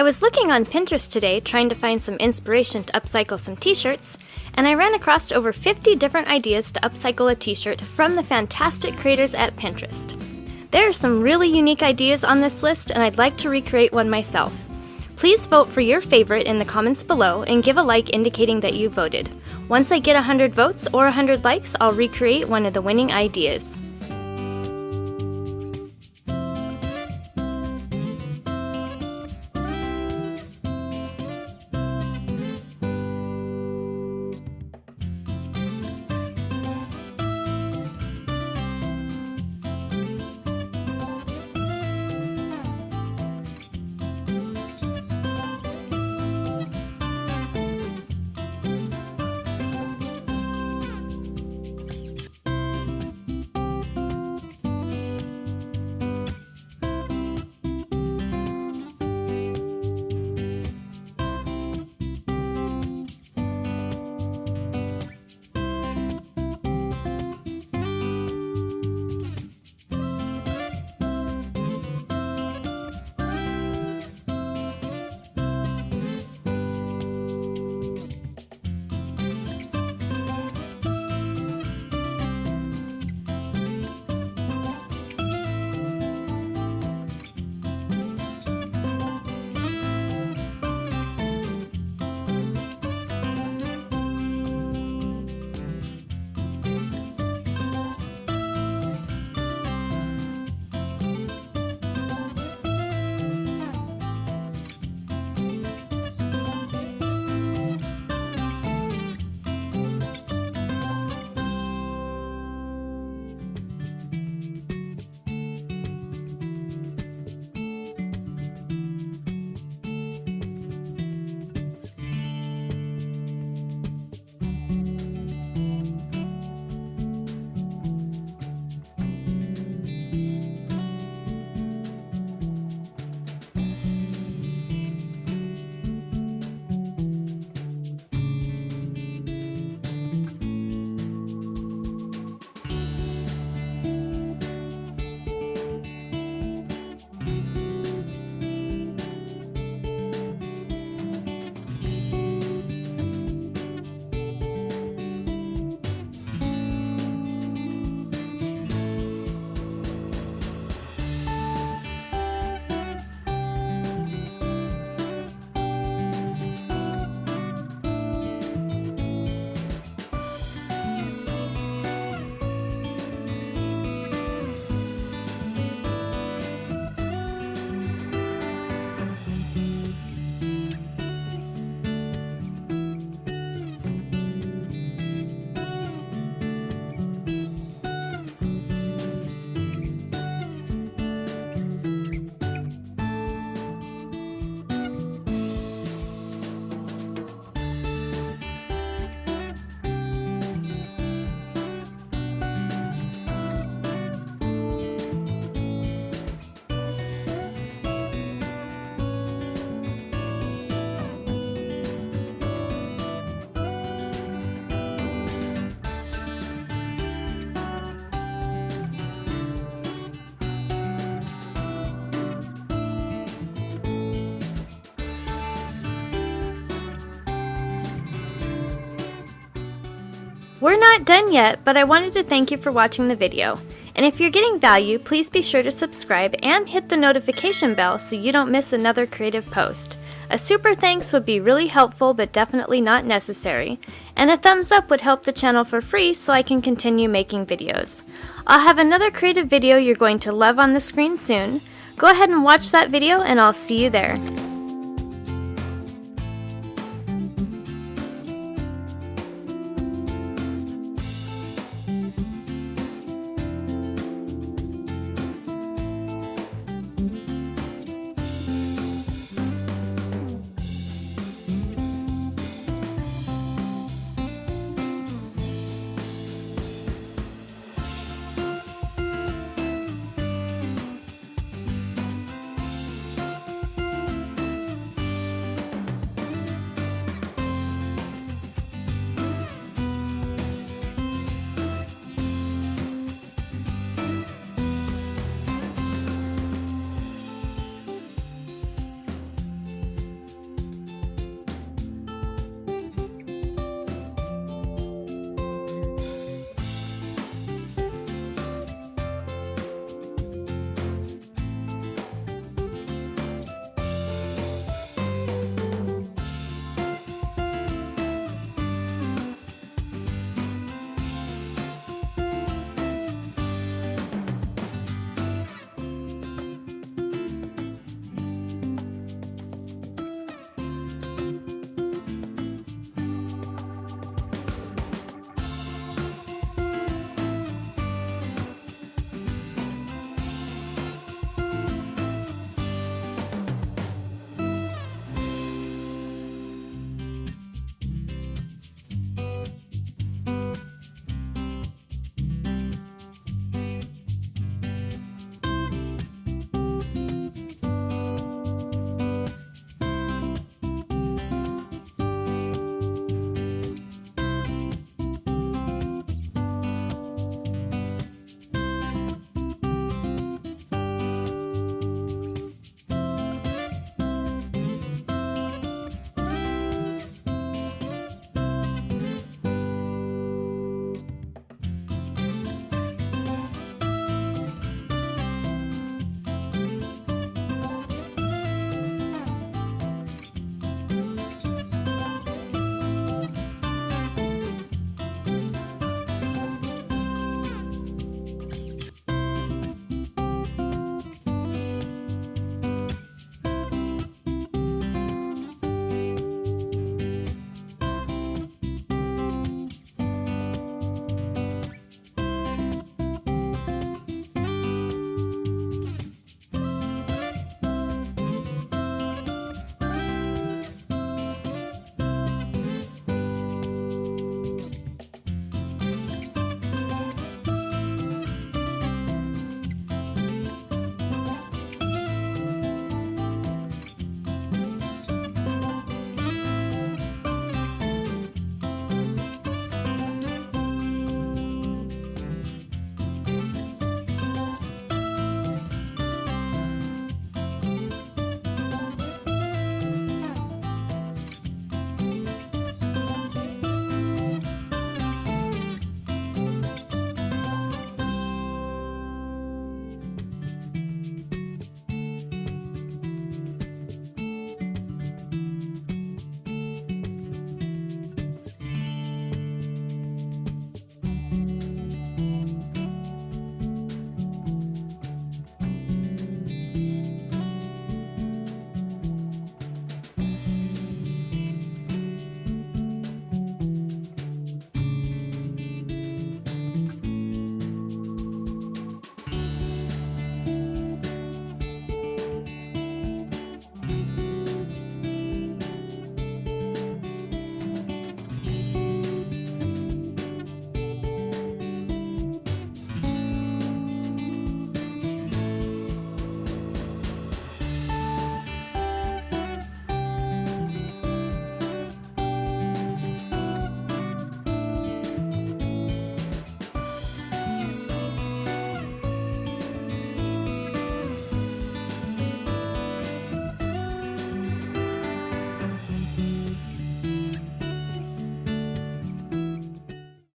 I was looking on Pinterest today trying to find some inspiration to upcycle some t-shirts, and I ran across over 50 different ideas to upcycle a t-shirt from the fantastic creators at Pinterest. There are some really unique ideas on this list, and I'd like to recreate one myself. Please vote for your favorite in the comments below and give a like indicating that you voted. Once I get 100 votes or 100 likes, I'll recreate one of the winning ideas. We're not done yet, but I wanted to thank you for watching the video. And if you're getting value, please be sure to subscribe and hit the notification bell so you don't miss another creative post. A super thanks would be really helpful but definitely not necessary. And a thumbs up would help the channel for free so I can continue making videos. I'll have another creative video you're going to love on the screen soon. Go ahead and watch that video and I'll see you there.